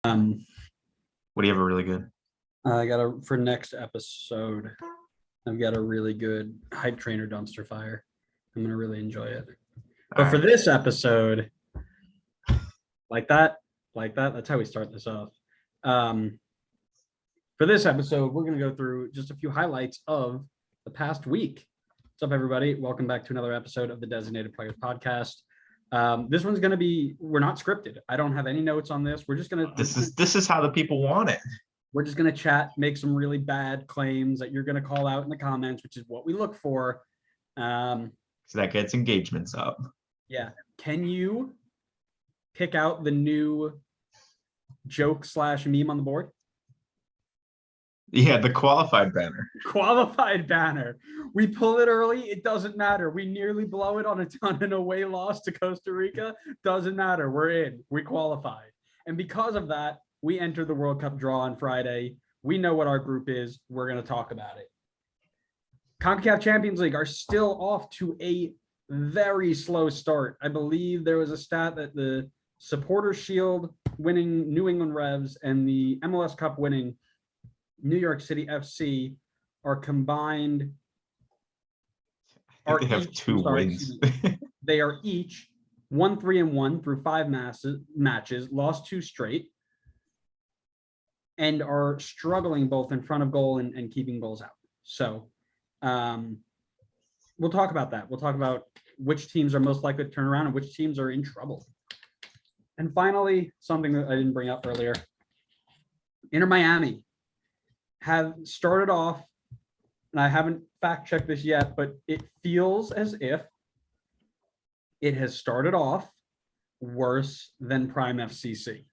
Um, What do you have a really good? I got for next episode. I've got a really good hype trainer dumpster fire. I'm gonna really enjoy it. But All for right. this episode, like that, that's how we start this off. For this episode, we're gonna go through just a few highlights of the past week. What's up, everybody? Welcome back to another episode of the Designated Players Podcast. This one's gonna be, we're not scripted. I don't have any notes on this. We're just gonna This is how the people want it. We're just going to chat, make some really bad claims that you're going to call out in the comments, which is what we look for. So that gets engagements up. Yeah. Can you pick out the new joke / meme on the board? Yeah, the qualified banner. Qualified banner. We pull it early. It doesn't matter. We nearly blow it on an away loss to Costa Rica. Doesn't matter. We're in. We qualified. And because of that, we enter the World Cup draw on Friday. We know what our group is. We're going to talk about it. CONCACAF Champions League are still off to a very slow start. I believe there was a stat that the Supporters Shield winning New England Revs and the MLS Cup winning New York City FC are combined. They have two wins. They are each 1-3-1 through 5 matches, lost 2 straight, and are struggling both in front of goal and keeping goals out. So we'll talk about that. We'll talk about which teams are most likely to turn around and which teams are in trouble. And finally, something that I didn't bring up earlier. Inter Miami have started off, and I haven't fact-checked this yet, but it feels as if it has started off worse than Prime FCC.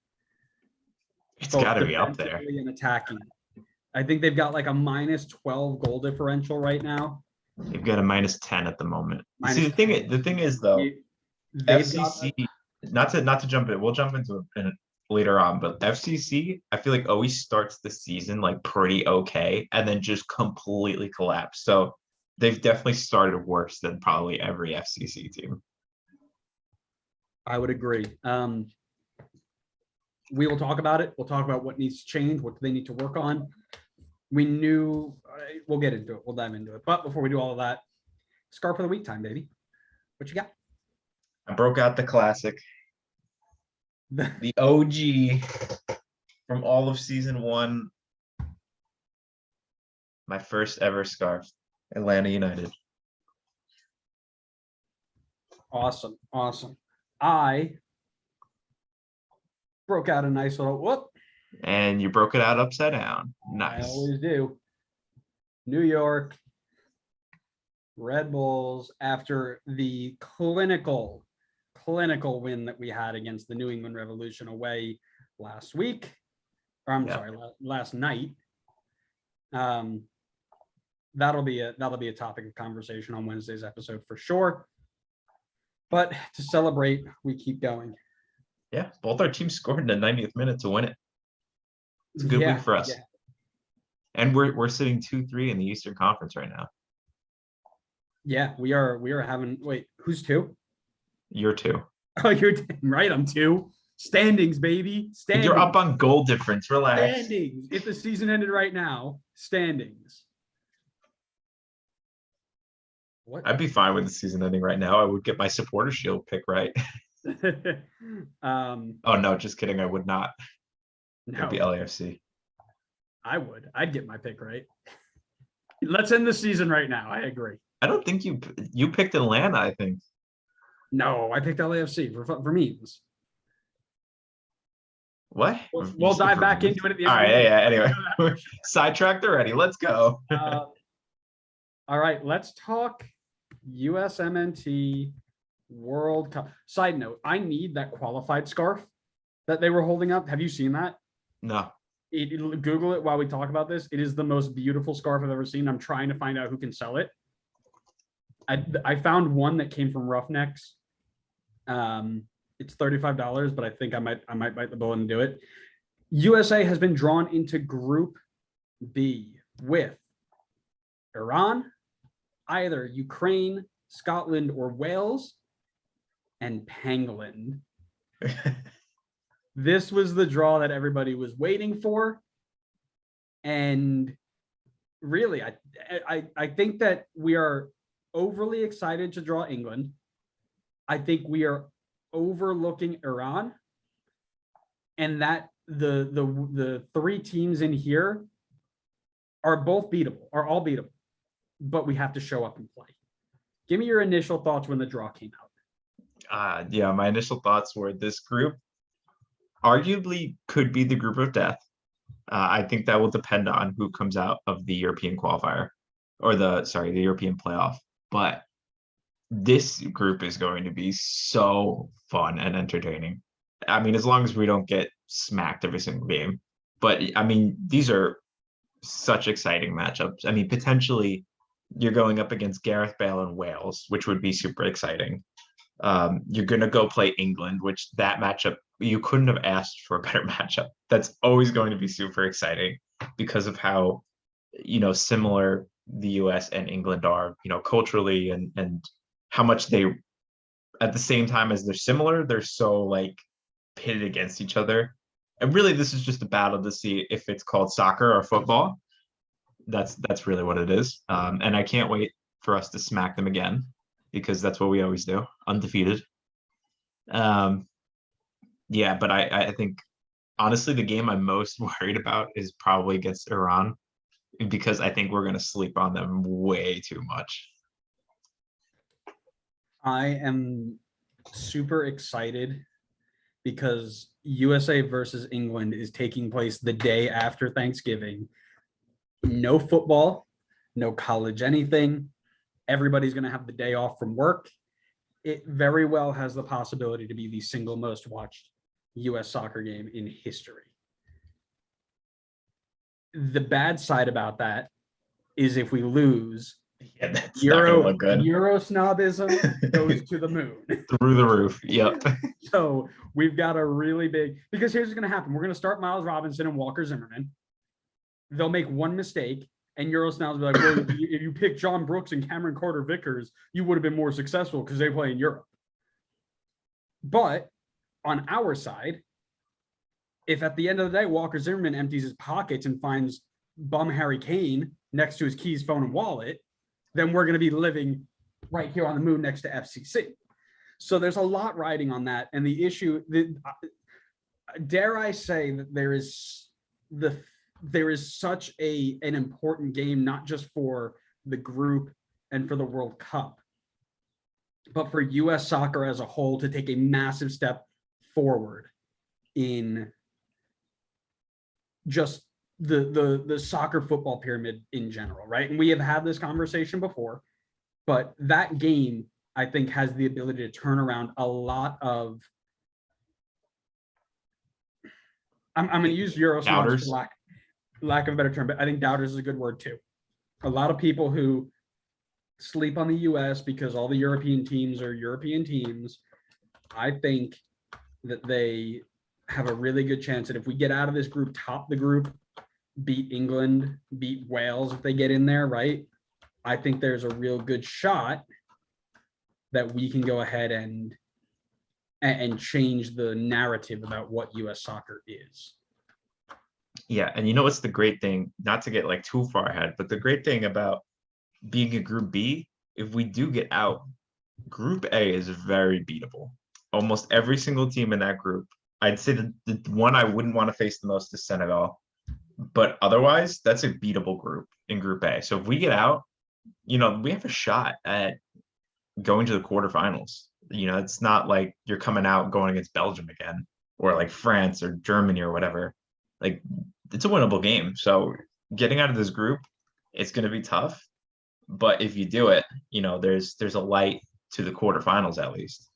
It's got to be up there. And attacking. I think they've got like a -12 goal differential right now. They've got a -10 at the moment. See, the thing is though, FCC. Not to jump in. We'll jump into it later on, but FCC, I feel like always starts the season like pretty okay, and then just completely collapse. So they've definitely started worse than probably every FCC team. I would agree. We will talk about it. We'll talk about what needs to change, what they need to work on. We'll get into it. We'll dive into it. But before we do all of that, Scarf of the Week time, baby. What you got? I broke out the classic, the OG from all of season 1. My first ever scarf, Atlanta United. Awesome. I broke out a nice little whoop. And you broke it out upside down. Nice. I always do. New York Red Bulls, after the clinical win that we had against the New England Revolution away last week. Or sorry, last night. That'll be a topic of conversation on Wednesday's episode for sure. But to celebrate, we keep going. Yeah, both our teams scored in the 90th minute to win it. It's a good week for us. Yeah. And we're sitting 2-3 in the Eastern Conference right now. Yeah, we are having. Wait, who's 2? You're 2. Oh, you're right. I'm 2. Standings, baby. Standings. You're up on goal difference. Relax. Standings. If the season ended right now, standings. What? I'd be fine with the season ending right now. I would get my Supporter Shield pick right. Oh no, just kidding. I would not. No. It'd be LAFC. I would. I'd get my pick right. Let's end the season right now. I agree. I don't think you picked Atlanta, I think. No, I picked LAFC for memes. What? We'll dive back into it at the end. All right, yeah. Anyway, we're sidetracked already. Let's go. All right, let's talk USMNT World Cup. Side note, I need that qualified scarf that they were holding up. Have you seen that? No. Google it while we talk about this. It is the most beautiful scarf I've ever seen. I'm trying to find out who can sell it. I found one that came from Roughnecks. It's $35, but I think I might bite the bullet and do it. USA has been drawn into Group B with Iran, either Ukraine, Scotland, or Wales, and Pangolin. This was the draw that everybody was waiting for. And really, I think that we are overly excited to draw England. I think we are overlooking Iran, and that the three teams in here are all beatable, but we have to show up and play. Give me your initial thoughts when the draw came out. Yeah, my initial thoughts were this group arguably could be the group of death. I think that will depend on who comes out of the European qualifier or the European playoff. But this group is going to be so fun and entertaining. I mean, as long as we don't get smacked every single game. But I mean, these are such exciting matchups. I mean, potentially you're going up against Gareth Bale and Wales, which would be super exciting. You're going to go play England, which that matchup, you couldn't have asked for a better matchup. That's always going to be super exciting because of how, similar the US and England are, culturally and how much they, at the same time as they're similar, they're so like pitted against each other. And really, this is just a battle to see if it's called soccer or football. That's really what it is. And I can't wait for us to smack them again because that's what we always do, undefeated. Yeah, but I think honestly the game I'm most worried about is probably against Iran because I think we're going to sleep on them way too much. I am super excited because USA versus England is taking place the day after Thanksgiving. No football, no college anything. Everybody's going to have the day off from work. It very well has the possibility to be the single most watched US soccer game in history. The bad side about that is if we lose, yeah, that's not gonna look good. Euro snobism goes to the moon. Through the roof. Yep. So we've got a really big, because here's what's going to happen. We're going to start Miles Robinson and Walker Zimmerman. They'll make one mistake and Euro snobs will be like, well, if you pick John Brooks and Cameron Carter-Vickers, you would have been more successful because they play in Europe. But on our side, if at the end of the day, Walker Zimmerman empties his pockets and finds bum Harry Kane next to his keys, phone, and wallet, then we're going to be living right here on the moon next to FCC. So there's a lot riding on that. And the issue, dare I say that there is such an important game, not just for the group and for the World Cup, but for US soccer as a whole to take a massive step forward in just the soccer football pyramid in general, right? And we have had this conversation before, but that game, I think, has the ability to turn around a lot of, I'm going to use Euro snobs for lack of a better term, but I think doubters is a good word too. A lot of people who sleep on the US because all the European teams are European teams, I think that they have a really good chance that if we get out of this group, top the group, beat England, beat Wales if they get in there, right? I think there's a real good shot that we can go ahead and change the narrative about what US soccer is. Yeah, and you know what's the great thing, not to get like too far ahead, but the great thing about being a group B, if we do get out, group A is very beatable. Almost every single team in that group, I'd say the one I wouldn't want to face the most is Senegal, but otherwise that's a beatable group in group A. So if we get out, we have a shot at going to the quarterfinals. It's not like you're coming out going against Belgium again or like France or Germany or whatever. Like, it's a winnable game. So getting out of this group, it's going to be tough. But if you do it, there's a light to the quarterfinals at least.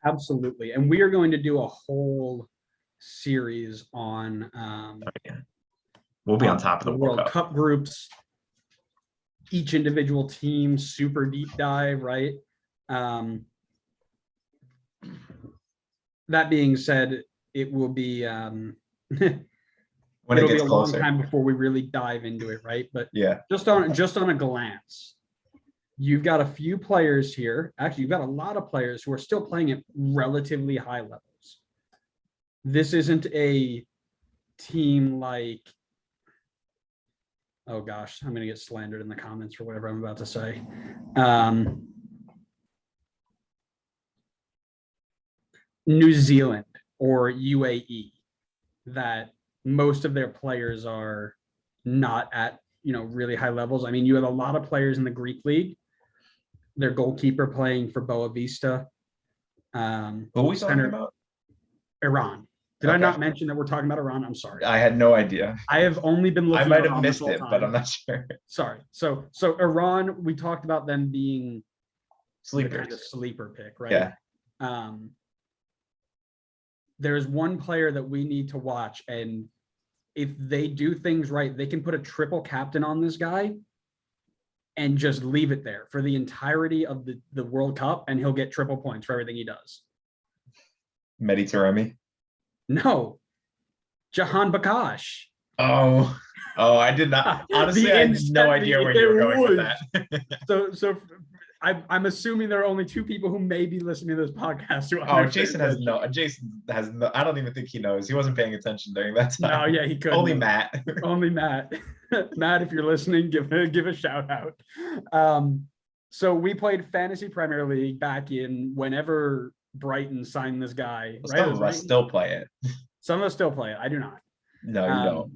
Absolutely. And we are going to do a whole series on we'll be on top of the World Cup groups, each individual team, super deep dive, right? That being said, it will be when it'll be a long time before we really dive into it, right? But yeah, just on a glance, you've got a few players here. Actually, you've got a lot of players who are still playing at relatively high levels. this isn't a team like, oh gosh, I'm going to get slandered in the comments for whatever I'm about to say. New Zealand or UAE, that most of their players are not at, really high levels. I mean, you have a lot of players in the Greek league. Their goalkeeper playing for Boa Vista. What are we talking about? Iran. Did I not mention that we're talking about Iran? I'm sorry. I had no idea. I have only been looking. I might have missed it, but I'm not sure. Sorry. So Iran, we talked about them being sleeper, the kind of sleeper pick, right? Yeah. There's one player that we need to watch, and if they do things right, they can put a triple captain on this guy and just leave it there for the entirety of the World Cup, and he'll get triple points for everything he does. Mehdi Taremi? No. Jahan Bakash. Oh, I did not. Honestly, I had no idea where you were going with that. So I'm assuming there are only two people who may be listening to this podcast. Jason has no. I don't even think he knows. He wasn't paying attention during that time. No, yeah, he could. Only Matt. Only Matt. Matt, if you're listening, give a shout out. So we played Fantasy Premier League back in whenever Brighton signed this guy. Right? Some of us still play it. Some of us still play it. I do not. No, you don't.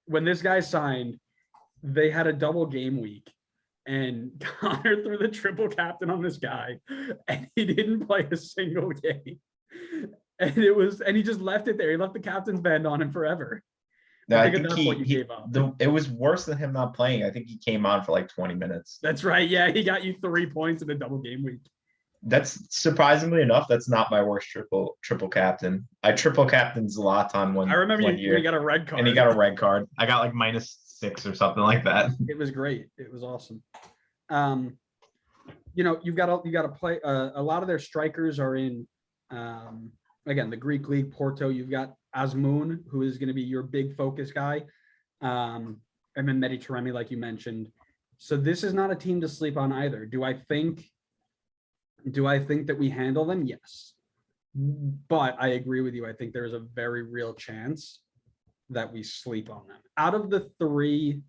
When this guy signed, they had a double game week, and Connor threw the triple captain on this guy, and he didn't play a single game. And he just left it there. He left the captain's band on him forever. No, I think it was worse than him not playing. I think he came on for like 20 minutes. That's right. Yeah, he got you 3 points in a double game week. That's surprisingly enough, that's not my worst triple captain. I triple captained Zlatan one. I remember one you got a red card. And he got a red card. I got like -6 or something like that. It was great. It was awesome. You've got to play. A lot of their strikers are in, again, the Greek league, Porto. You've got Azmoun, who is going to be your big focus guy, and then Mehdi Taremi, like you mentioned. So this is not a team to sleep on either. Do I think that we handle them? Yes. But I agree with you. I think there's a very real chance that we sleep on them. Out of the three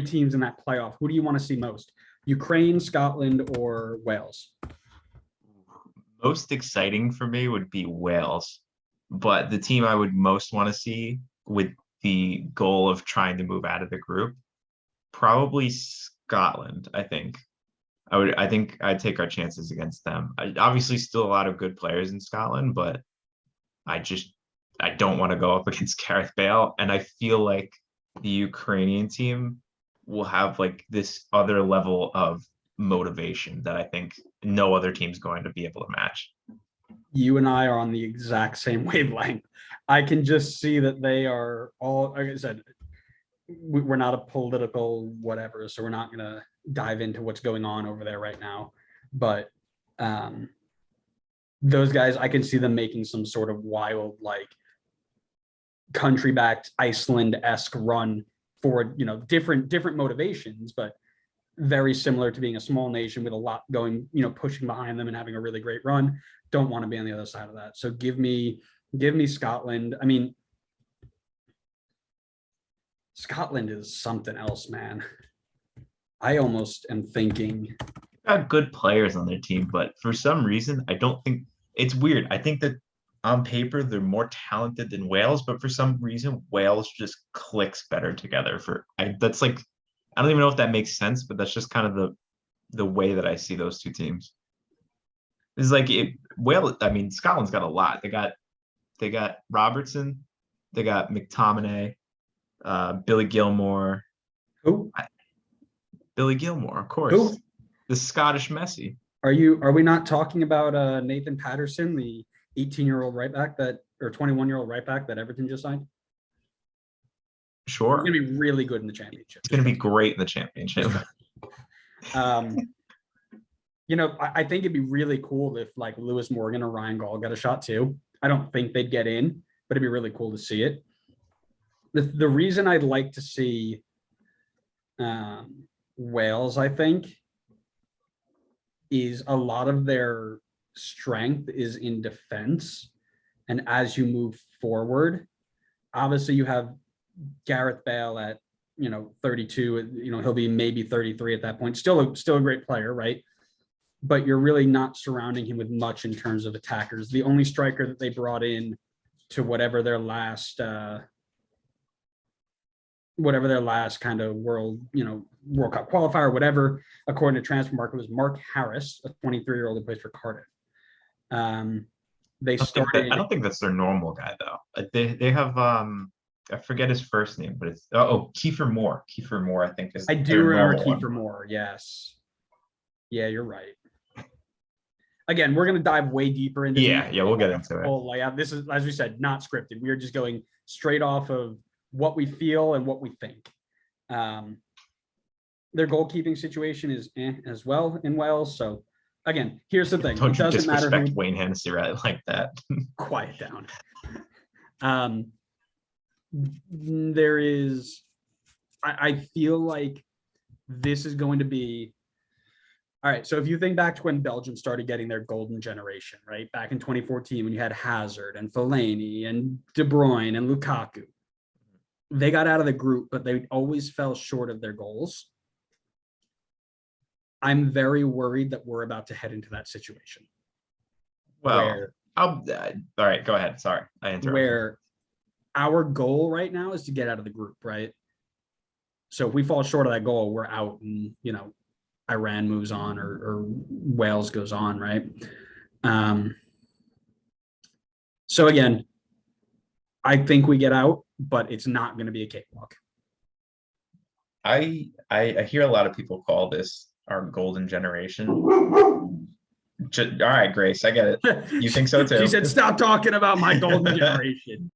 teams in that playoff, who do you want to see most? Ukraine, Scotland, or Wales? Most exciting for me would be Wales. But the team I would most want to see with the goal of trying to move out of the group, probably Scotland. I think I'd take our chances against them. Obviously still a lot of good players in Scotland, but I don't want to go up against Gareth Bale. And I feel like the Ukrainian team will have like this other level of motivation that I think no other team's going to be able to match. You and I are on the exact same wavelength. I can just see that they are all, like I said, we're not a political whatever, so we're not going to dive into what's going on over there right now. But those guys, I can see them making some sort of wild, like country-backed Iceland-esque run for, different motivations, but very similar to being a small nation with a lot going, pushing behind them and having a really great run. Don't want to be on the other side of that. So give me Scotland. I mean, Scotland is something else, man. I almost am thinking got good players on their team, but for some reason, I don't think it's weird. I think that on paper they're more talented than Wales, but for some reason Wales just clicks better together. That's like, I don't even know if that makes sense, but that's just kind of the way that I see those two teams. It's like Scotland's got a lot. They got Robertson, they got McTominay, Billy Gilmore. Who? Billy Gilmore, of course. Who? The Scottish Messi. Are we not talking about Nathan Patterson, the 18-year-old right back or 21-year-old right back that Everton just signed? Sure. He's gonna be really good in the championship. It's gonna be great in the championship. I think it'd be really cool if like Lewis Morgan or Ryan Gall got a shot too. I don't think they'd get in, but it'd be really cool to see it. The reason I'd like to see Wales, I think, is a lot of their strength is in defense. And as you move forward, obviously you have Gareth Bale at, 32, he'll be maybe 33 at that point. Still a great player, right? But you're really not surrounding him with much in terms of attackers. The only striker that they brought in to whatever their last kind of World Cup qualifier, whatever, according to Transfer Market, was Mark Harris, a 23-year-old who plays for Cardiff. They started. I don't think that's their normal guy though. They have I forget his first name, but it's Kiefer Moore. Kiefer Moore, I think is. I do remember Kiefer Moore. Yes. Yeah, you're right. Again, we're going to dive way deeper into. Yeah, we'll get into it. Like this is, as we said, not scripted. We are just going straight off of what we feel and what we think. Their goalkeeping situation is as well in Wales. So again, here's the thing. Don't you disrespect Wayne Hennessy right like that? Quiet down. There is, I feel like this is going to be, all right. So if you think back to when Belgium started getting their golden generation, right? Back in 2014, when you had Hazard and Fellaini and De Bruyne and Lukaku, they got out of the group, but they always fell short of their goals. I'm very worried that we're about to head into that situation. Well, all right, go ahead. Sorry, I interrupted. Where our goal right now is to get out of the group, right? So if we fall short of that goal, we're out, and Iran moves on or Wales goes on, right? So again, I think we get out, but it's not going to be a cakewalk. I hear a lot of people call this our golden generation. All right, Grace, I get it. You think so too? She said, "Stop talking about my golden generation."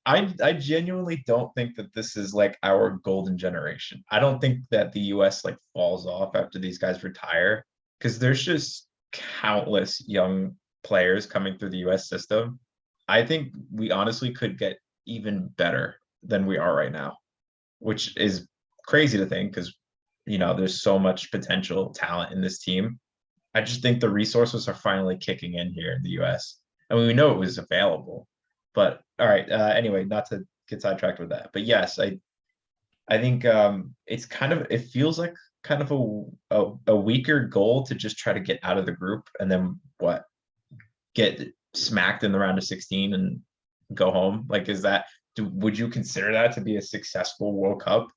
I genuinely don't think that this is like our golden generation. I don't think that the US like falls off after these guys retire, because there's just countless young players coming through the US system. I think we honestly could get even better than we are right now, which is crazy to think because there's so much potential talent in this team. I just think the resources are finally kicking in here in the US. And we know it was available. But all right, anyway, not to get sidetracked with that. But yes, I think it feels like kind of a weaker goal to just try to get out of the group and then get smacked in the round of 16 and go home. Like, would you consider that to be a successful World Cup?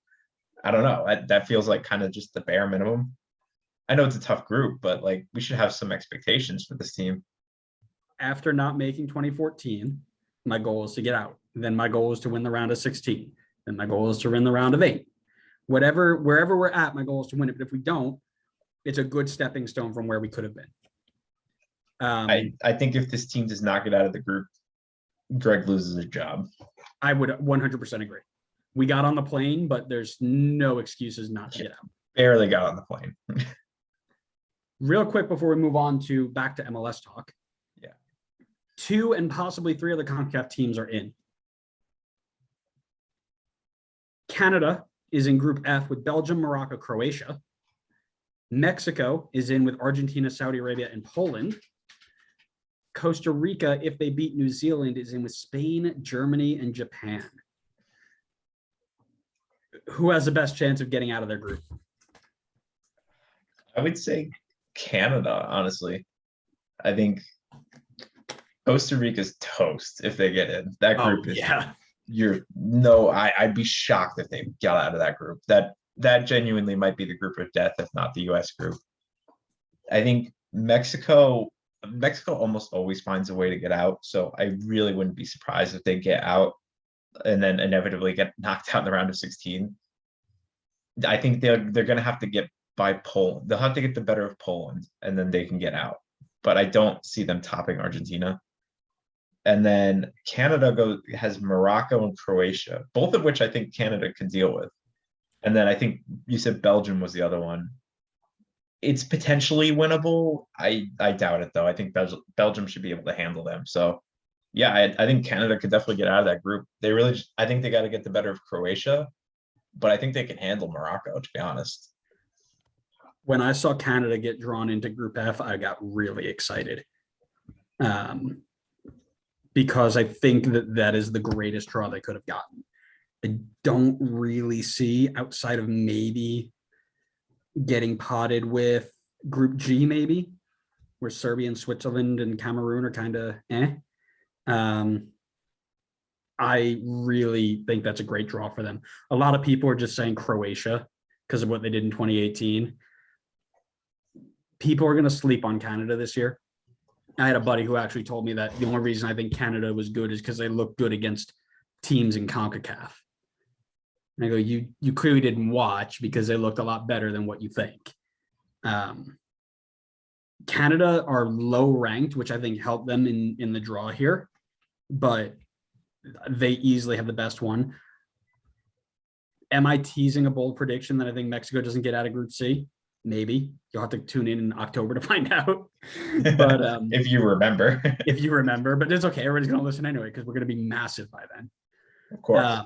I don't know. That feels like kind of just the bare minimum. I know it's a tough group, but like we should have some expectations for this team. After not making 2014, my goal is to get out. Then my goal is to win the round of 16. Then my goal is to win the round of 8. Wherever we're at, my goal is to win it. But if we don't, it's a good stepping stone from where we could have been. I think if this team does not get out of the group, Greg loses his job. I would 100% agree. We got on the plane, but there's no excuses not to get out. Barely got on the plane. Real quick before we move on to back to MLS talk. 2 and possibly 3 other CONCACAF teams are in. Canada is in Group F with Belgium, Morocco, Croatia. Mexico is in with Argentina, Saudi Arabia, and Poland. Costa Rica, if they beat New Zealand, is in with Spain, Germany, and Japan. Who has the best chance of getting out of their group? I would say Canada, honestly. I think Costa Rica's toast if they get in. That group is I'd be shocked if they got out of that group. That genuinely might be the group of death, if not the US group. I think Mexico almost always finds a way to get out. So I really wouldn't be surprised if they get out and then inevitably get knocked out in the round of 16. I think they're going to have to get by Poland. They'll have to get the better of Poland and then they can get out. But I don't see them topping Argentina. And then Canada has Morocco and Croatia, both of which I think Canada could deal with. And then I think you said Belgium was the other one. It's potentially winnable. I doubt it, though. I think Belgium should be able to handle them. So, yeah, I think Canada could definitely get out of that group. I think they got to get the better of Croatia, but I think they can handle Morocco, to be honest. When I saw Canada get drawn into Group F, I got really excited Because I think that is the greatest draw they could have gotten. I don't really see, outside of maybe getting potted with Group G, maybe, where Serbia and Switzerland and Cameroon are kind of I really think that's a great draw for them. A lot of people are just saying Croatia because of what they did in 2018. People are going to sleep on Canada this year. I had a buddy who actually told me that the only reason I think Canada was good is because they looked good against teams in CONCACAF. And I go, you clearly didn't watch because they looked a lot better than what you think. Canada are low ranked, which I think helped them in the draw here, but they easily have the best one. Am I teasing a bold prediction that I think Mexico doesn't get out of Group C? Maybe. You'll have to tune in October to find out. But if you remember. If you remember, but it's okay. Everybody's going to listen anyway because we're going to be massive by then. Of course.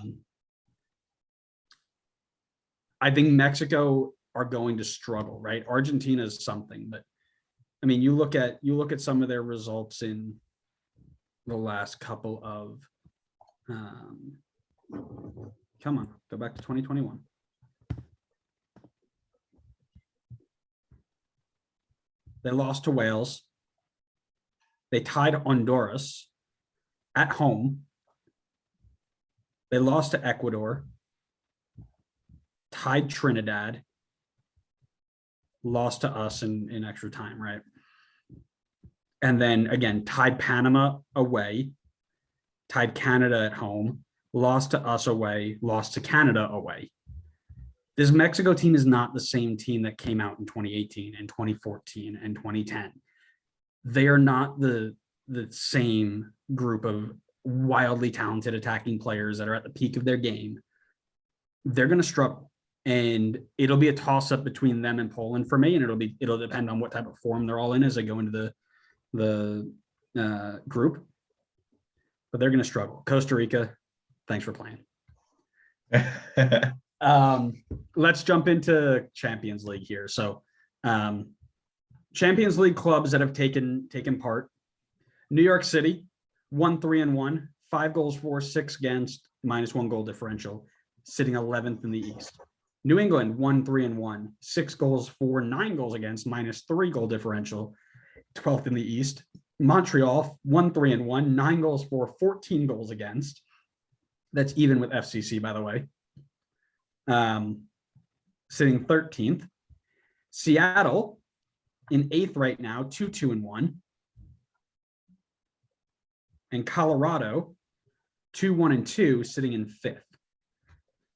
I think Mexico are going to struggle, right? Argentina is something, but I mean, you look at some of their results in the last couple of come on, go back to 2021. They lost to Wales. They tied Honduras at home. They lost to Ecuador, tied Trinidad, lost to us in extra time, right? And then again, tied Panama away, tied Canada at home, lost to us away, lost to Canada away. This Mexico team is not the same team that came out in 2018 and 2014 and 2010. They are not the same group of wildly talented attacking players that are at the peak of their game. They're going to struggle, and it'll be a toss-up between them and Poland for me, and it'll depend on what type of form they're all in as they go into the group. But they're going to struggle. Costa Rica, thanks for playing. Let's jump into Champions League here. So Champions League clubs that have taken part: New York City, 1-3-1, 5 goals for, 6 against, -1 goal differential, sitting 11th in the East. New England, 1-3-1, 6 goals for, 9 goals against, -3 goal differential, 12th in the East. Montreal, 1-3-1, 9 goals for, 14 goals against. That's even with FCC, by the way. Sitting 13th. Seattle in 8th right now, 2-2-1. And Colorado, 2-1-2, sitting in 5th.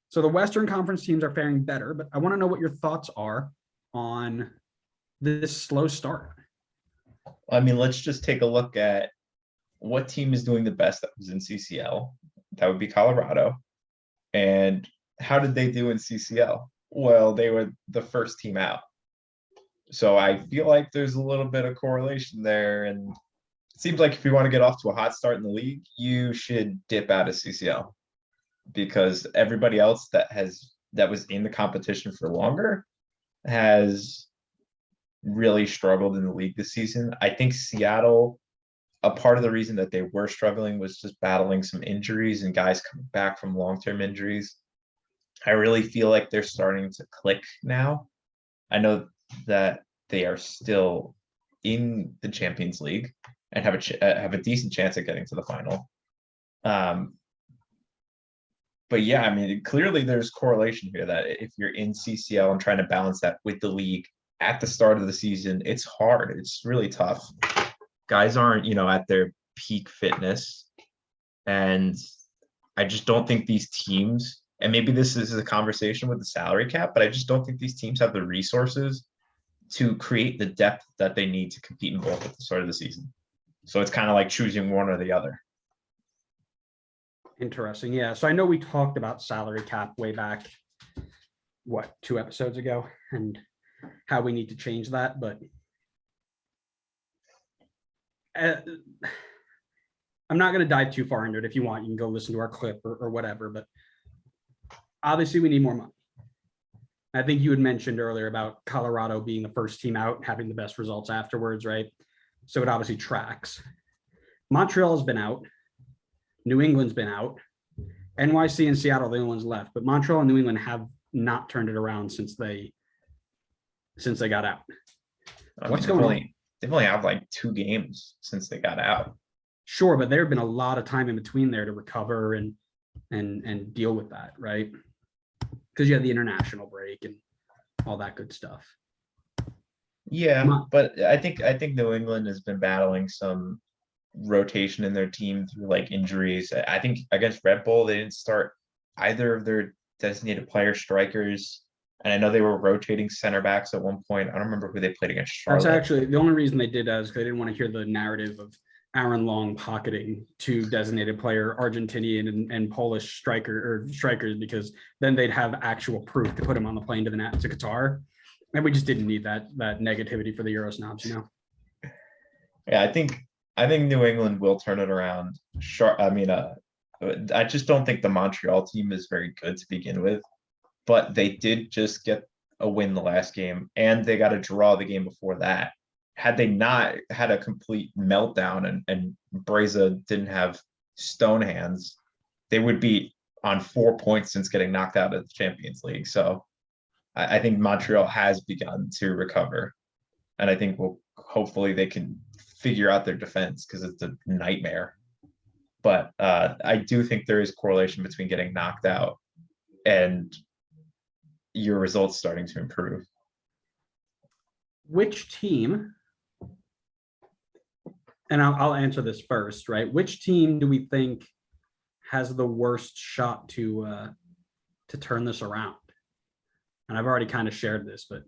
So the Western Conference teams are faring better, but I want to know what your thoughts are on this slow start. I mean, let's just take a look at what team is doing the best that was in CCL. That would be Colorado. And how did they do in CCL? Well, they were the first team out. So I feel like there's a little bit of correlation there. And it seems like if you want to get off to a hot start in the league, you should dip out of CCL, because everybody else that was in the competition for longer has really struggled in the league this season. I think Seattle, a part of the reason that they were struggling was just battling some injuries and guys coming back from long-term injuries. I really feel like they're starting to click now. I know that they are still in the Champions League and have a decent chance at getting to the final. But yeah, I mean, clearly there's correlation here that if you're in CCL and trying to balance that with the league at the start of the season, it's hard. It's really tough. Guys aren't, at their peak fitness. And I just don't think these teams, and maybe this is a conversation with the salary cap, but I just don't think these teams have the resources to create the depth that they need to compete in both at the start of the season. So it's kind of like choosing one or the other. Interesting. Yeah. So I know we talked about salary cap way back, 2 episodes ago, and how we need to change that. But I'm not going to dive too far into it. If you want, you can go listen to our clip or whatever. But obviously, we need more money. I think you had mentioned earlier about Colorado being the first team out, having the best results afterwards, right? So it obviously tracks. Montreal's been out. New England's been out. NYC and Seattle, the only ones left. But Montreal and New England have not turned it around since they got out. What's going on? They've only had like 2 games since they got out. Sure, but there have been a lot of time in between there to recover and deal with that, right? Because you had the international break and all that good stuff. Yeah, but I think New England has been battling some rotation in their team through like injuries. I think against Red Bull, they didn't start either of their designated player strikers. And I know they were rotating center backs at one point. I don't remember who they played against. Charlotte. That's actually the only reason they did that is because they didn't want to hear the narrative of Aaron Long pocketing 2 designated player Argentinian and Polish strikers, because then they'd have actual proof to put him on the plane to Qatar. And we just didn't need that negativity for the Euro snobs, you know? Yeah, I think New England will turn it around. I just don't think the Montreal team is very good to begin with, but they did just get a win the last game, and they got a draw the game before that. Had they not had a complete meltdown and Breza didn't have stone hands, they would be on 4 points since getting knocked out of the Champions League. So I think Montreal has begun to recover, and I think hopefully they can figure out their defense, because it's a nightmare. But I do think there is correlation between getting knocked out and your results starting to improve. Which team, and I'll answer this first, right? Which team do we think has the worst shot to turn this around? And I've already kind of shared this, but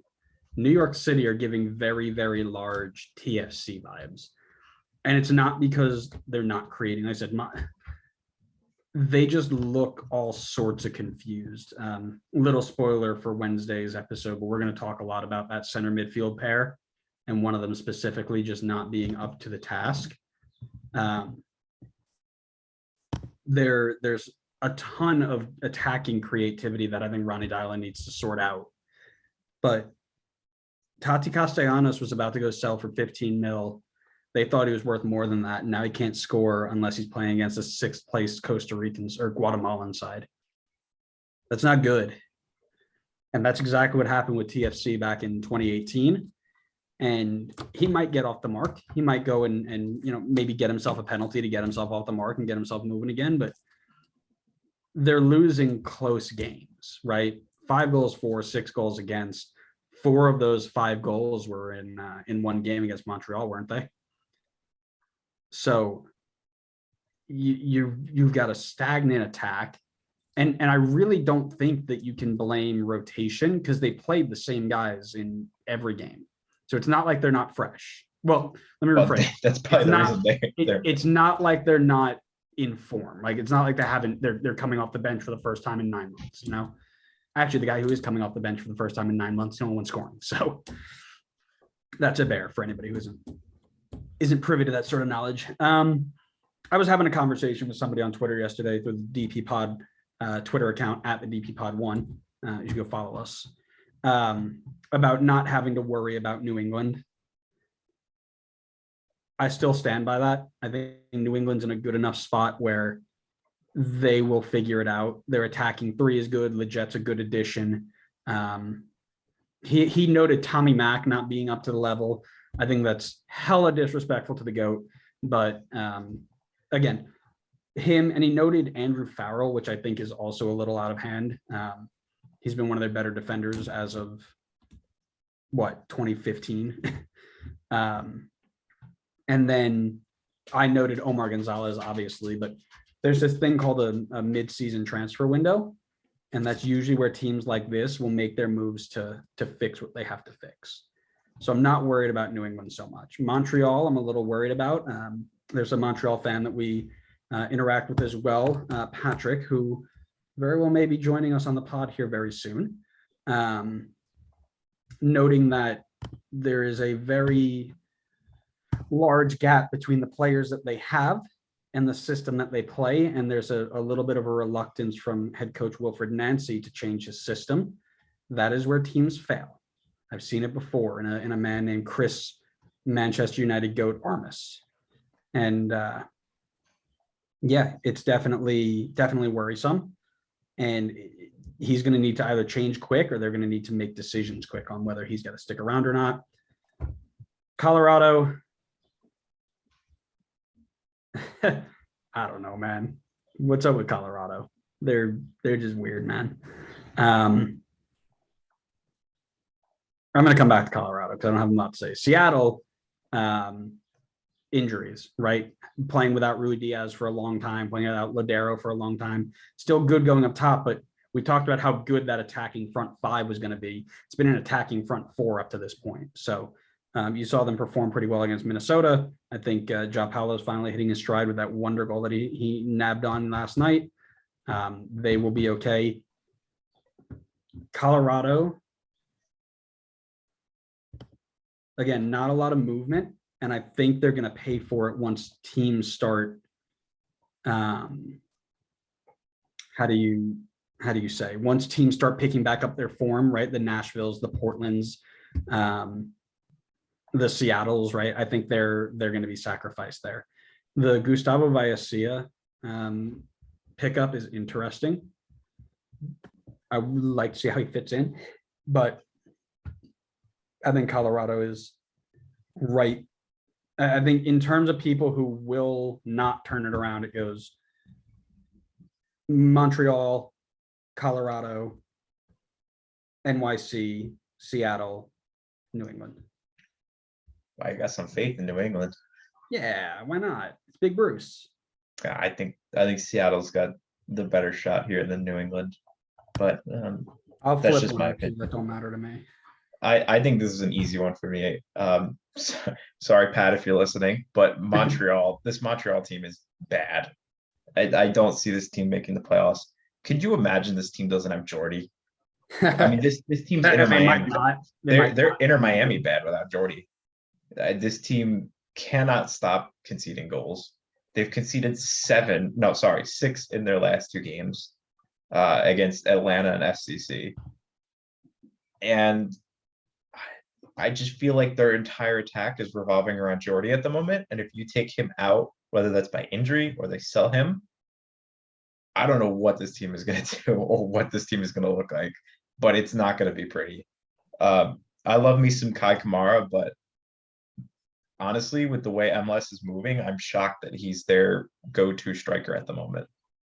New York City are giving very, very large TFC vibes. And it's not because they're not creating. Like I said, they just look all sorts of confused. Little spoiler for Wednesday's episode, but we're going to talk a lot about that center midfield pair, and one of them specifically just not being up to the task. There's a ton of attacking creativity that I think Ronnie Dylan needs to sort out. But Tati Castellanos was about to go sell for 15 mil. They thought he was worth more than that. And now he can't score unless he's playing against a 6th place Costa Rican or Guatemalan side. That's not good. And that's exactly what happened with TFC back in 2018. And he might get off the mark. He might go and maybe get himself a penalty to get himself off the mark and get himself moving again. But they're losing close games, right? 5 goals for, 6 goals against. 4 of those 5 goals were in one game against Montreal, weren't they? So you've got a stagnant attack. And I really don't think that you can blame rotation, because they played the same guys in every game. So it's not like they're not fresh. Well, let me rephrase. That's probably the reason it's not like they're not in form. Like, it's not like they're coming off the bench for the first time in 9 months, Actually, the guy who is coming off the bench for the first time in 9 months, no one's scoring. So that's a bear for anybody who isn't privy to that sort of knowledge. I was having a conversation with somebody on Twitter yesterday through the DP Pod Twitter account at the DP Pod 1. You should go follow us, about not having to worry about New England. I still stand by that. I think New England's in a good enough spot where they will figure it out. Their attacking 3 is good. Leget's a good addition. He noted Tommy Mack not being up to the level. I think that's hella disrespectful to the GOAT. But again, him, and he noted Andrew Farrell, which I think is also a little out of hand. He's been one of their better defenders as of 2015. And then I noted Omar Gonzalez, obviously, but there's this thing called a mid-season transfer window. And that's usually where teams like this will make their moves to fix what they have to fix. So I'm not worried about New England so much. Montreal, I'm a little worried about. There's a Montreal fan that we interact with as well, Patrick, who very well may be joining us on the pod here very soon, noting that there is a very large gap between the players that they have and the system that they play. And there's a little bit of a reluctance from head coach Wilfred Nancy to change his system. That is where teams fail. I've seen it before in a man named Chris Manchester United GOAT Armas. And Yeah, it's definitely worrisome, and he's going to need to either change quick or they're going to need to make decisions quick on whether he's got to stick around or not. Colorado, I don't know, man. What's up with Colorado? They're just weird, man. I'm going to come back to Colorado because I don't have a lot to say. Seattle, injuries, right? Playing without Rui Diaz for a long time, playing without Ladero for a long time. Still good going up top, but we talked about how good that attacking front five was going to be. It's been an attacking front four up to this point. So you saw them perform pretty well against Minnesota. I think João Paulo is finally hitting his stride with that wonder goal that he nabbed on last night. They will be okay. Colorado, again, not a lot of movement, and I think they're going to pay for it once teams start. How do you say? Once teams start picking back up their form, right? The Nashvilles, the Portlands, the Seattles, right? I think they're going to be sacrificed there. The Gustavo Vallecilla pickup is interesting. I would like to see how he fits in, but I think Colorado is right. I think in terms of people who will not turn it around, it goes Montreal, Colorado, NYC, Seattle, New England. I got some faith in New England. Yeah, why not? It's Big Bruce. I think Seattle's got the better shot here than New England, but I'll that's flip just my one. opinion. That don't matter to me. I think this is an easy one for me. Sorry, Pat, if you're listening, but this Montreal team is bad. I don't see this team making the playoffs. Could you imagine this team doesn't have Jordy? I mean, this team's Inter Miami. They're Inter Miami bad without Jordy. This team cannot stop conceding goals. They've conceded 6 in their last 2 games against Atlanta and FCC. And I just feel like their entire attack is revolving around Jordy at the moment. And if you take him out, whether that's by injury or they sell him, I don't know what this team is going to do or what this team is going to look like, but it's not going to be pretty. I love me some Kai Kamara, but honestly, with the way MLS is moving, I'm shocked that he's their go-to striker at the moment.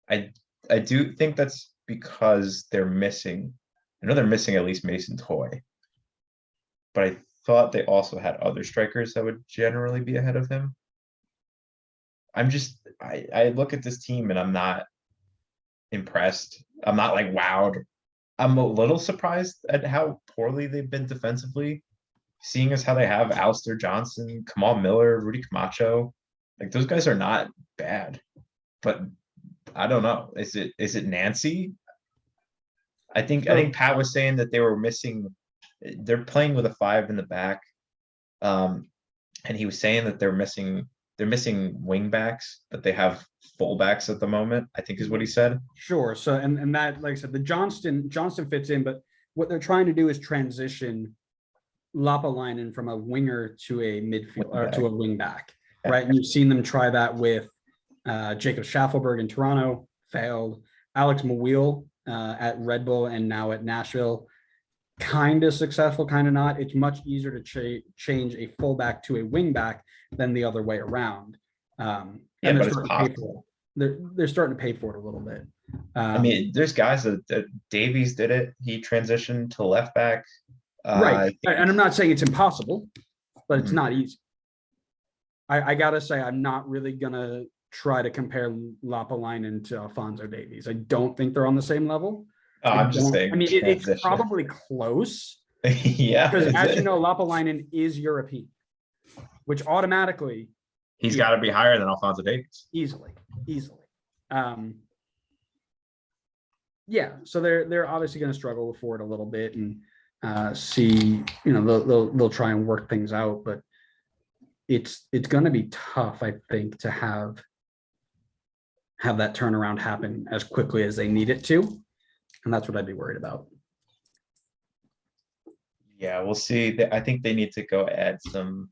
I do think that's because they're missing. I know they're missing at least Mason Toy, but I thought they also had other strikers that would generally be ahead of him. I look at this team and I'm not impressed. I'm not like wowed. I'm a little surprised at how poorly they've been defensively, seeing as how they have Alistair Johnson, Kamal Miller, Rudy Camacho. Like those guys are not bad, but I don't know. Is it Nancy? I think Pat was saying that they were missing. They're playing with a 5 in the back, and he was saying that they're missing wing backs, but they have fullbacks at the moment, I think is what he said. Sure. So and that, like I said, the Johnston fits in, but what they're trying to do is transition Lapalainen from a winger to a midfield or to a wing back, right? And you've seen them try that with Jacob Schaffelberg in Toronto, failed. Alex Mawil at Red Bull and now at Nashville, kind of successful, kind of not. It's much easier to change a fullback to a wing back than the other way around. And but it's possible. They're starting to pay for it a little bit. I mean, there's guys that Davies did it. He transitioned to left back. Right. And I'm not saying it's impossible, but it's not easy. I gotta say, I'm not really gonna try to compare Lapalainen to Alphonso Davies. I don't think they're on the same level. I'm just saying. I mean, it's probably close. Yeah. Because as you know, Lapalainen is European, which automatically he's got to be higher than Alphonso Davies. Easily. Yeah. So they're obviously going to struggle for it a little bit and see, they'll try and work things out, but it's going to be tough, I think, to have that turnaround happen as quickly as they need it to. And that's what I'd be worried about. Yeah, we'll see. I think they need to go add some.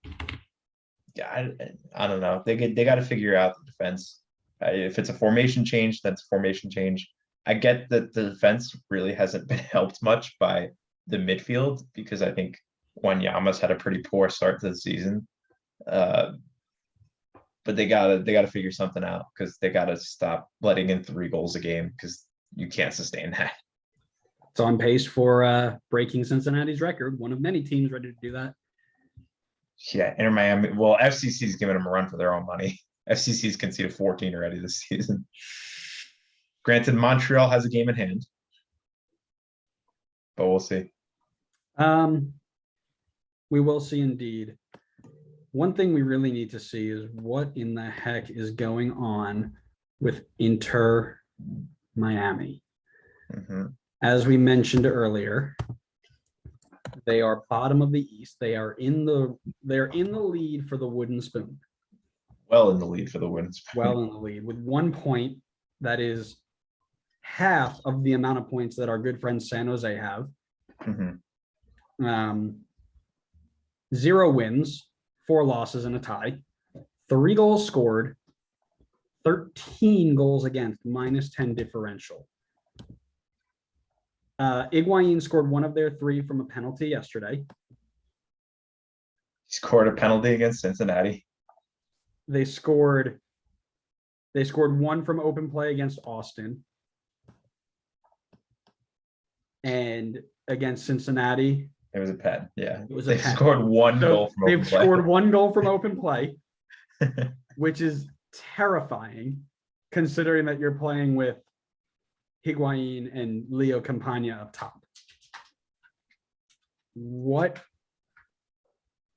Yeah, I don't know. They got to figure out the defense. If it's a formation change, that's a formation change. I get that the defense really hasn't been helped much by the midfield because I think Wanyama's had a pretty poor start to the season. But they gotta figure something out because they gotta stop letting in 3 goals a game because you can't sustain that. It's on pace for breaking Cincinnati's record. One of many teams ready to do that. Yeah, Inter Miami. Well, FCC's giving them a run for their own money. FCC's conceded 14 already this season. Granted, Montreal has a game in hand, but we'll see. We will see indeed. One thing we really need to see is what in the heck is going on with Inter Miami. As we mentioned earlier, they are bottom of the East. They're in the lead for the wooden spoon. Well in the lead for the wooden spoon. Well in the lead with 1 point. That is half of the amount of points that our good friend San Jose have. 0 wins, 4 losses, and a tie. 3 goals scored, 13 goals against, -10 differential. Higuain scored 1 of their 3 from a penalty yesterday. He scored a penalty against Cincinnati. They scored 1 from open play against Austin. And against Cincinnati, it was a pen. Yeah, it was they scored 1 goal from open play. They've scored 1 goal from open play, which is terrifying, considering that you're playing with Higuain and Leo Campagna up top. What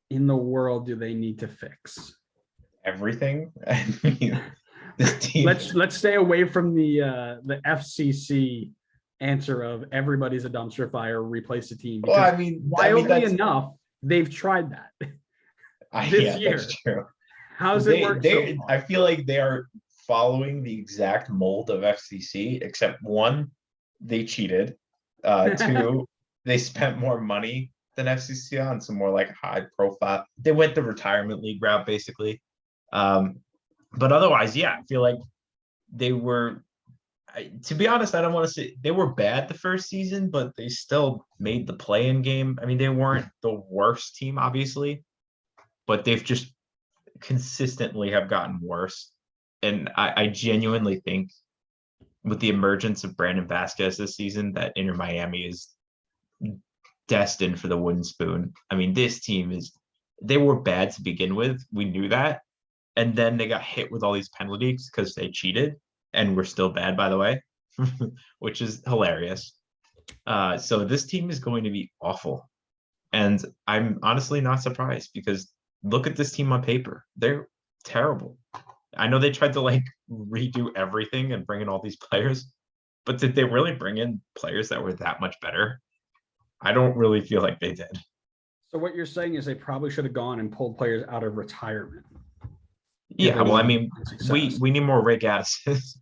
in the world do they need to fix? Everything. I mean, this team. Let's stay away from the FCC answer of everybody's a dumpster fire, replace the team. Well, I mean, wildly enough, they've tried that this year. That's true. How's it work so far? I feel like they are following the exact mold of FCC, except 1, they cheated. 2, they spent more money than FCC on some more like high profile. They went the retirement league route basically. But otherwise, yeah, I feel like they were. To be honest, I don't want to say they were bad the first season, but they still made the play-in game. I mean, they weren't the worst team, obviously, but they've just consistently have gotten worse. And I genuinely think with the emergence of Brandon Vasquez this season that Inter Miami is destined for the wooden spoon. I mean, this team they were bad to begin with. We knew that. And then they got hit with all these penalties because they cheated. And we're still bad, by the way, which is hilarious. So this team is going to be awful. And I'm honestly not surprised because look at this team on paper. They're terrible. I know they tried to like redo everything and bring in all these players, but did they really bring in players that were that much better? I don't really feel like they did. So what you're saying is they probably should have gone and pulled players out of retirement. Yeah, well, I mean, we need more Ray Gaddis's.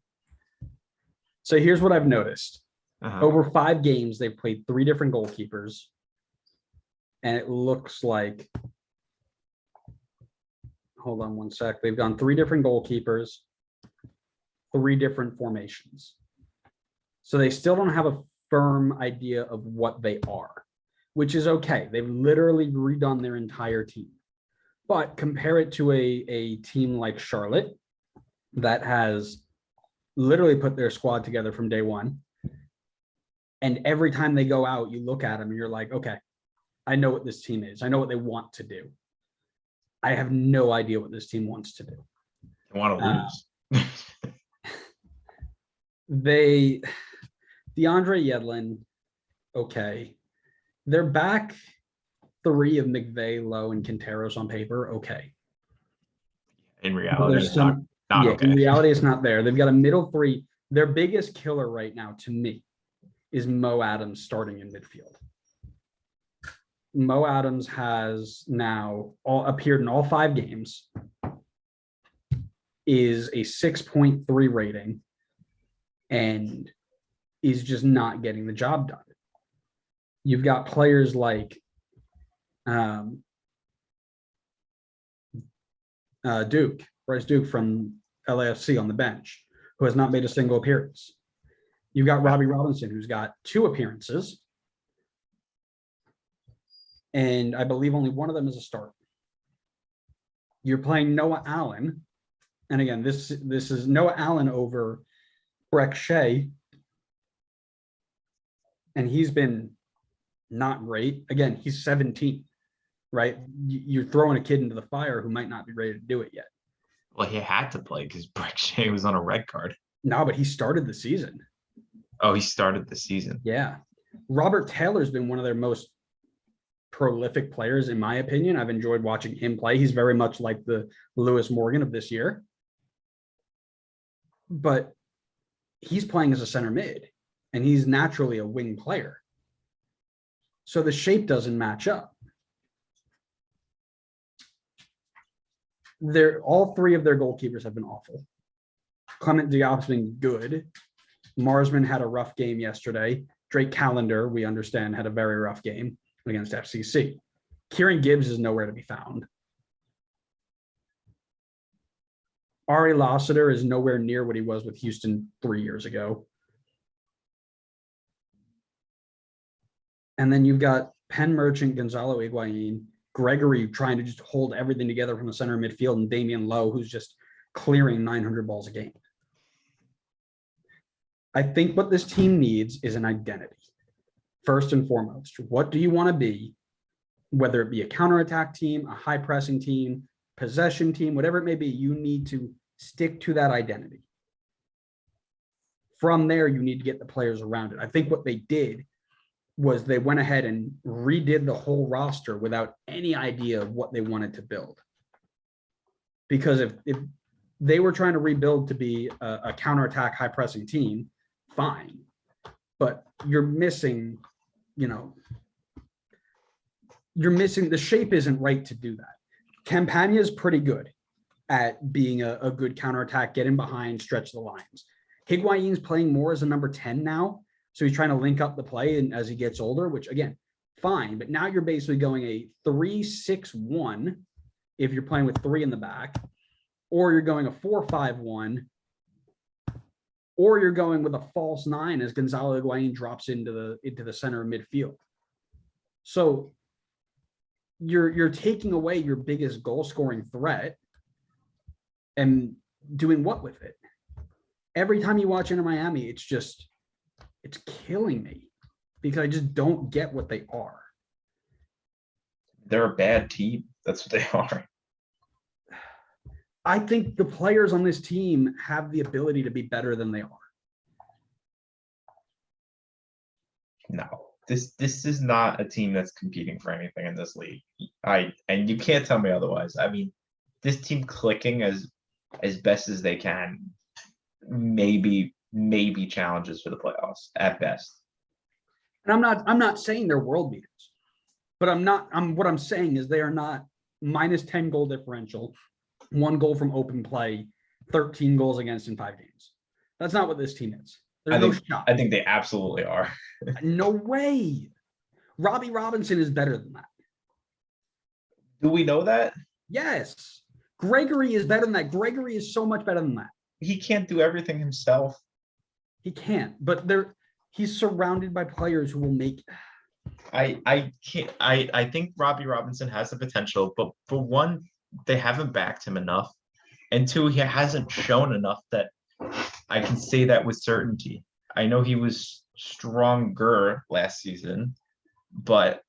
So here's what I've noticed. Over 5 games, they've played 3 different goalkeepers. And it looks like, hold on one sec. They've gone 3 different goalkeepers, 3 different formations. So they still don't have a firm idea of what they are, which is okay. They've literally redone their entire team. But compare it to a team like Charlotte that has literally put their squad together from day one. And every time they go out, you look at them and you're like, okay, I know what this team is. I know what they want to do. I have no idea what this team wants to do. They want to lose. DeAndre Yedlin, okay. They're back 3 of McVeigh, Lowe, and Quinteros on paper, okay. In reality, it's not okay. In reality, it's not there. They've got a middle 3. Their biggest killer right now, to me, is Mo Adams starting in midfield. Mo Adams has now appeared in all 5 games, is a 6.3 rating, and is just not getting the job done. You've got players like Bryce Duke from LAFC on the bench, who has not made a single appearance. You've got Robbie Robinson, who's got 2 appearances. And I believe only one of them is a start. You're playing Noah Allen. And again, this is Noah Allen over Breck Shea. And he's been not great. Again, he's 17, right? You're throwing a kid into the fire who might not be ready to do it yet. Well, he had to play because Breck Shea was on a red card. No, but he started the season. Oh, he started the season. Yeah. Robert Taylor's been one of their most prolific players, in my opinion. I've enjoyed watching him play. He's very much like the Lewis Morgan of this year. But he's playing as a center mid, and he's naturally a wing player. So the shape doesn't match up. All 3 of their goalkeepers have been awful. Clement Diop's been good. Marsman had a rough game yesterday. Drake Callender, we understand, had a very rough game against FCC. Kieran Gibbs is nowhere to be found. Ari Lassiter is nowhere near what he was with Houston 3 years ago. And then you've got Penn Merchant, Gonzalo Higuain, Gregory trying to just hold everything together from the center midfield, and Damian Lowe, who's just clearing 900 balls a game. I think what this team needs is an identity. First and foremost, what do you want to be? Whether it be a counterattack team, a high pressing team, possession team, whatever it may be, you need to stick to that identity. From there, you need to get the players around it. I think what they did was they went ahead and redid the whole roster without any idea of what they wanted to build. Because if they were trying to rebuild to be a counterattack, high pressing team, fine. But you're missing, the shape isn't right to do that. Campagna is pretty good at being a good counterattack, get in behind, stretch the lines. Higuain's playing more as a number 10 now. So he's trying to link up the play and as he gets older, which again, fine. But now you're basically going a 3-6-1 if you're playing with 3 in the back, or you're going a 4-5-1, or you're going with a false 9 as Gonzalo Higuain drops into the center of midfield. So you're taking away your biggest goal scoring threat and doing what with it? Every time you watch Inter Miami, it's killing me because I just don't get what they are. They're a bad team. That's what they are. I think the players on this team have the ability to be better than they are. No, this is not a team that's competing for anything in this league. And you can't tell me otherwise. I mean, this team clicking as best as they can, maybe challenges for the playoffs at best. And I'm not saying they're world beaters, but what I'm saying is they are not minus 10 goal differential, 1 goal from open play, 13 goals against in 5 games. That's not what this team is. There's no shot. I think they absolutely are. No way. Robbie Robinson is better than that. Do we know that? Yes. Gregory is better than that. Gregory is so much better than that. He can't do everything himself. He can't, but he's surrounded by players who will make. I think Robbie Robinson has the potential, but for one, they haven't backed him enough. And 2, he hasn't shown enough that I can say that with certainty. I know he was stronger last season, but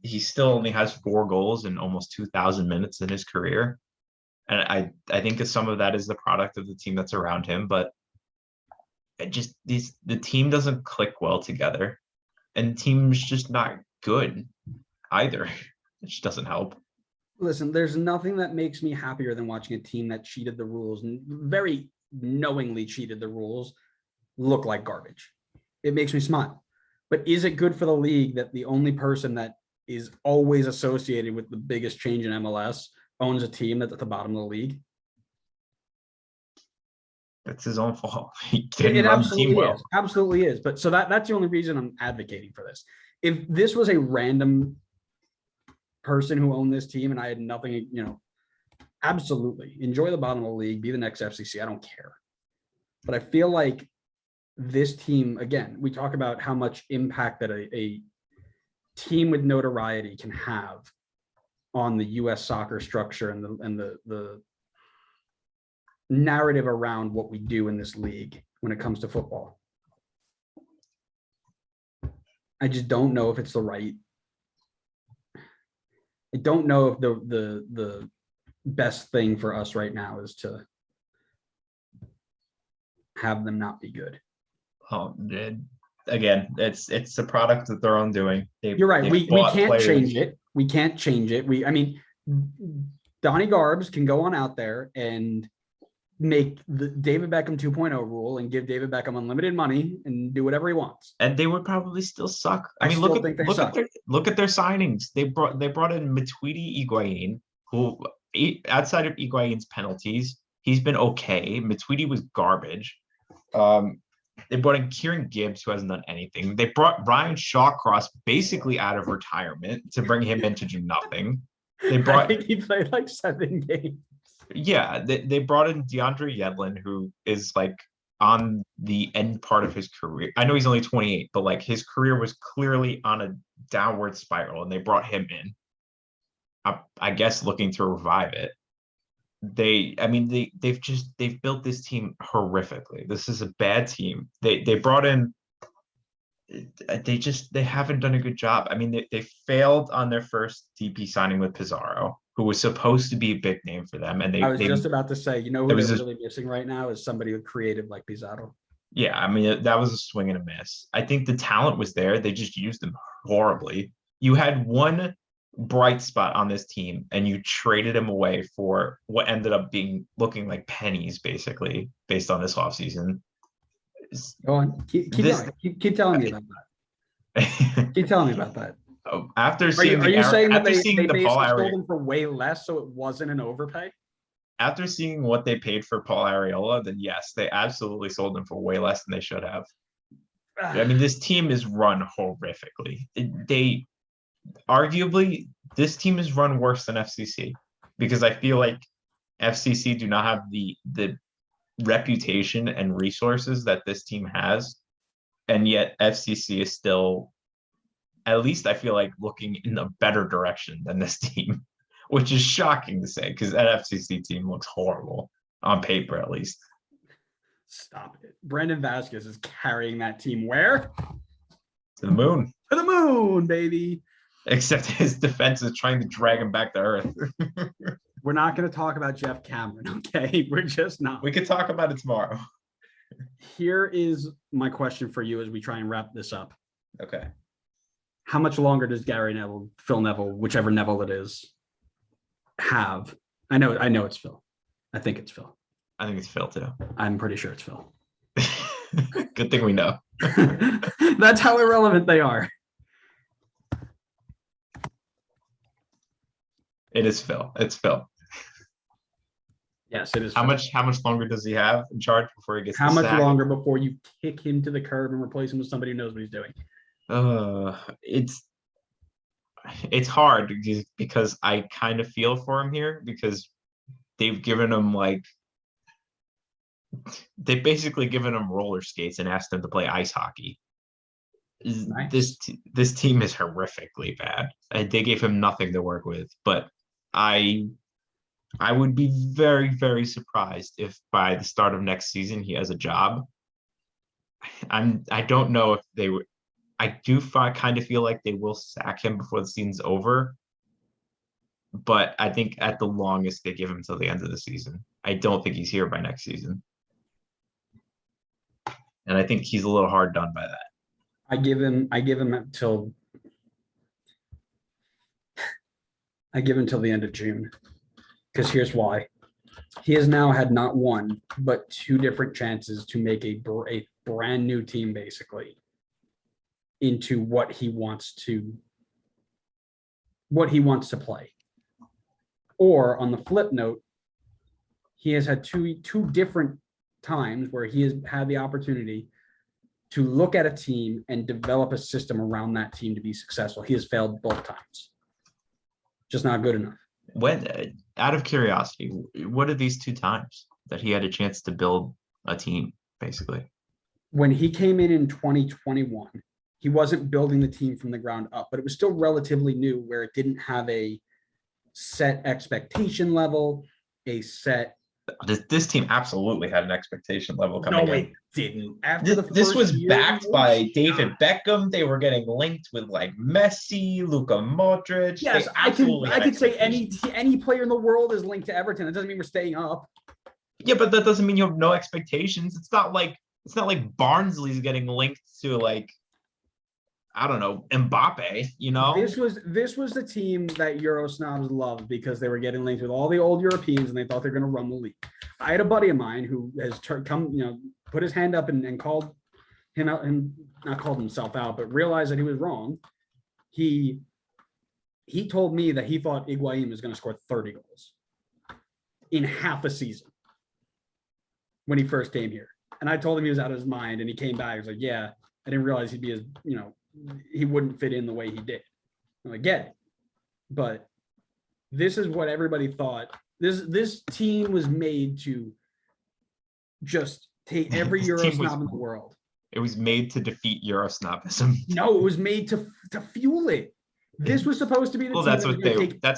he still only has 4 goals in almost 2,000 minutes in his career. And I think that some of that is the product of the team that's around him, but the team doesn't click well together, and the team's just not good either. It just doesn't help. Listen, there's nothing that makes me happier than watching a team that cheated the rules and very knowingly cheated the rules look like garbage. It makes me smile. But is it good for the league that the only person that is always associated with the biggest change in MLS owns a team that's at the bottom of the league? That's his own fault. He didn't it run absolutely the team well. Is. Absolutely is. But so that's the only reason I'm advocating for this. If this was a random person who owned this team and I had nothing, Absolutely. Enjoy the bottom of the league, be the next FCC. I don't care. But I feel like this team, again, we talk about how much impact that a team with notoriety can have on the US soccer structure and the narrative around what we do in this league when it comes to football. I just don't know if it's the right. I don't know if the best thing for us right now is to have them not be good. Oh, again, it's a product of their own doing. You're right. We can't change it. We can't change it. I mean, Donnie Garbs can go on out there and make the David Beckham 2.0 rule and give David Beckham unlimited money and do whatever he wants. And they would probably still suck. I mean, look at their signings. They brought in Matuidi Higuain, who outside of Higuain's penalties, he's been okay. Matuidi was garbage. They brought in Kieran Gibbs, who hasn't done anything. They brought Ryan Shawcross basically out of retirement to bring him in to do nothing. I think he played like 7 games. Yeah, they brought in DeAndre Yedlin, who is like on the end part of his career. I know he's only 28, but like his career was clearly on a downward spiral, and they brought him in. I guess looking to revive it. They've built this team horrifically. This is a bad team. They brought in. They haven't done a good job. I mean, they failed on their first DP signing with Pizarro, who was supposed to be a big name for them. And I was just about to say, who they're really missing right now is somebody creative like Pizarro. Yeah, I mean, that was a swing and a miss. I think the talent was there. They just used them horribly. You had one bright spot on this team, and you traded him away for what ended up looking like pennies, basically, based on this offseason. Go on. Keep telling me about that. Keep telling me about that. After are seeing you saying that they basically sold him for way less, so it wasn't an overpay? After seeing what they paid for Paul Arriola, then yes, they absolutely sold him for way less than they should have. I mean, this team is run horrifically. Arguably, this team is run worse than FCC, because I feel like FCC do not have the reputation and resources that this team has, and yet FCC is still, at least I feel like, looking in a better direction than this team, which is shocking to say, because that FCC team looks horrible on paper, at least. Stop it. Brandon Vasquez is carrying that team where? To the moon. To the moon, baby. Except his defense is trying to drag him back to earth. We're not going to talk about Jeff Cameron, okay? We're just not. We could talk about it tomorrow. Here is my question for you as we try and wrap this up. Okay. How much longer does Gary Neville, Phil Neville, whichever Neville it is, have? I know it's Phil. I think it's Phil. I think it's Phil too. I'm pretty sure it's Phil. Good thing we know. That's how irrelevant they are. It is Phil. It's Phil. Yes, it is. How much longer does he have in charge before he gets? How much longer before you kick him to the curb and replace him with somebody who knows what he's doing? It's hard because I kind of feel for him here, because they've basically given him roller skates and asked him to play ice hockey. Nice. This team is horrifically bad. They gave him nothing to work with, but I would be very, very surprised if by the start of next season he has a job. I don't know if they would. I do kind of feel like they will sack him before the season's over, but I think at the longest they give him till the end of the season. I don't think he's here by next season, and I think he's a little hard done by that. I give him until the end of June, because here's why. He has now had not one but 2 different chances to make a brand new team basically into what he wants to play. Or on the flip note, he has had two different times where he has had the opportunity to look at a team and develop a system around that team to be successful. He has failed both times. Just not good enough. When, out of curiosity, what are these 2 times that he had a chance to build a team, basically? When he came in 2021, he wasn't building the team from the ground up, but it was still relatively new where it didn't have a set expectation level, a set. This team absolutely had an expectation level coming No, in. it didn't. After the This first was year, backed no by shot. David Beckham. They were getting linked with like Messi, Luka Modric. Yes, They I absolutely had could say expectations. any player in the world is linked to Everton. That doesn't mean we're staying up. Yeah, but that doesn't mean you have no expectations. It's not like Barnsley's getting linked to like, I don't know, Mbappe, you know? This was the team that Euro snobs loved because they were getting linked with all the old Europeans and they thought they're going to run the league. I had a buddy of mine who has put his hand up and called him out, and not called himself out, but realized that he was wrong. He told me that he thought Higuain was going to score 30 goals in half a season when he first came here. And I told him he was out of his mind, and he came back. He was like, yeah, I didn't realize he'd be as, he wouldn't fit in the way he did. I get it. But this is what everybody thought. This team was made to just take every Euro snob in the world. It was made to defeat Euro snobism. No, it was made to fuel it. This was supposed to be the well, team that's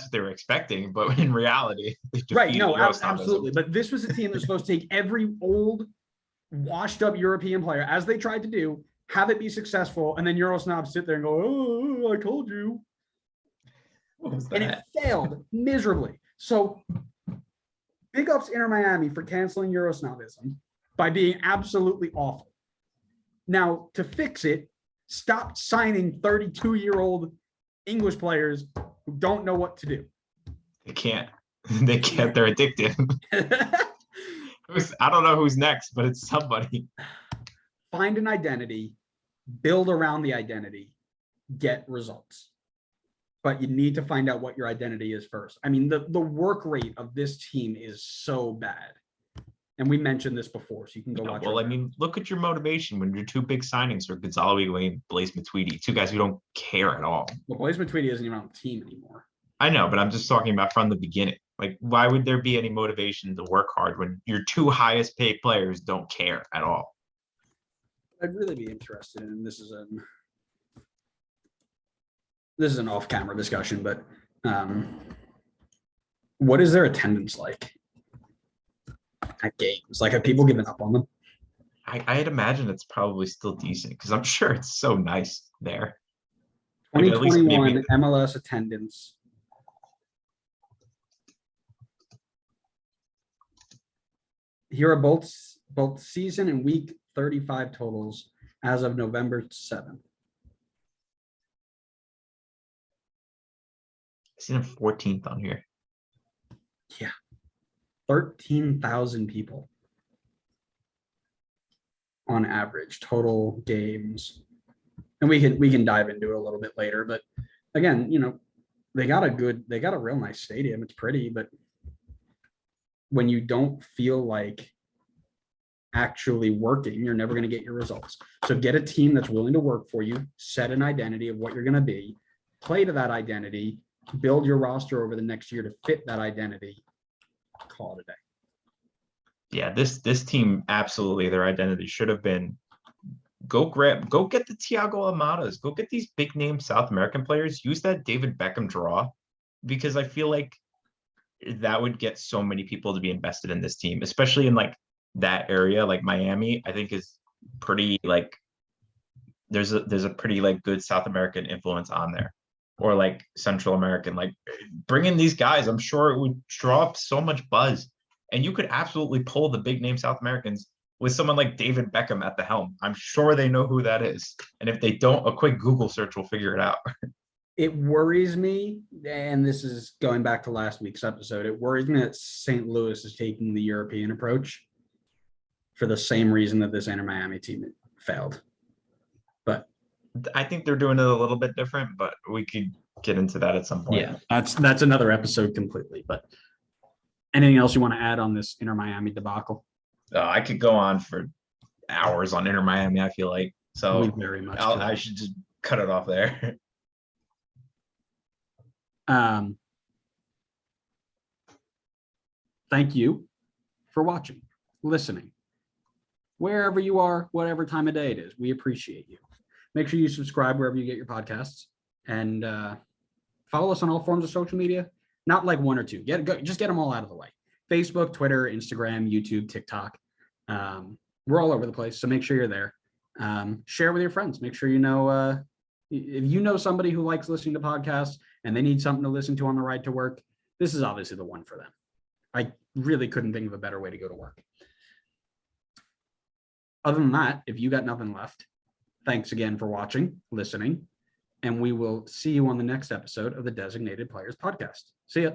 what they were expecting, but in reality, right? No, absolutely. But this was a team that was supposed to take every old, washed-up European player, as they tried to do, have it be successful, and then Euro snobs sit there and go, "Oh, I told you," and it failed miserably. So, big ups Inter Miami for canceling Euro snobism by being absolutely awful. Now, to fix it, stop signing 32-year-old English players who don't know what to do. They can't. They can't. They're addicted. I don't know who's next, but it's somebody. Find an identity, build around the identity, get results. But you need to find out what your identity is first. I mean, the work rate of this team is so bad. And we mentioned this before, so you can go watch. Well, I mean, look at your motivation when your 2 big signings are Gonzalo Higuain and Blaise Matuidi, 2 guys who don't care at all. Well, Blaise Matuidi isn't even on the team anymore. I know, but I'm just talking about from the beginning. Like, why would there be any motivation to work hard when your 2 highest paid players don't care at all? I'd really be interested in this is an off-camera discussion, but what is their attendance like at games? Like, have people given up on them? I'd imagine it's probably still decent because I'm sure it's so nice there. 2021 MLS attendance. Here are both season and week 35 totals as of November 7th. I see them 14th on here. Yeah. 13,000 people on average total games. And we can dive into it a little bit later, but again, they got a real nice stadium. It's pretty, but when you don't feel like actually working, you're never going to get your results. So get a team that's willing to work for you, set an identity of what you're going to be, play to that identity, build your roster over the next year to fit that identity, call it a day. Yeah, this team, absolutely, their identity should have been go get the Thiago Almadas, go get these big name South American players, use that David Beckham draw, because I feel like that would get so many people to be invested in this team, especially in like that area. Like Miami, I think is pretty like there's a pretty like good South American influence on there, or like Central American. Like bring in these guys, I'm sure it would draw up so much buzz, and you could absolutely pull the big name South Americans with someone like David Beckham at the helm. I'm sure they know who that is, and if they don't, a quick Google search will figure it out. It worries me, and this is going back to last week's episode, it worries me that St. Louis is taking the European approach for the same reason that this Inter Miami team failed. But I think they're doing it a little bit different, but we could get into that at some point. Yeah, that's another episode completely. But anything else you want to add on this Inter Miami debacle? I could go on for hours on Inter Miami, I feel like. So very much I should just cut it off there. thank you for watching, listening, wherever you are, whatever time of day it is. We appreciate you. Make sure you subscribe wherever you get your podcasts, and follow us on all forms of social media. Not like one or two. Just get them all out of the way. Facebook, Twitter, Instagram, YouTube, TikTok. We're all over the place, so make sure you're there. Share with your friends. Make sure you know if you know somebody who likes listening to podcasts and they need something to listen to on the ride to work, this is obviously the one for them. I really couldn't think of a better way to go to work. Other than that, if you got nothing left, thanks again for watching, listening, and we will see you on the next episode of the Designated Players Podcast. See ya.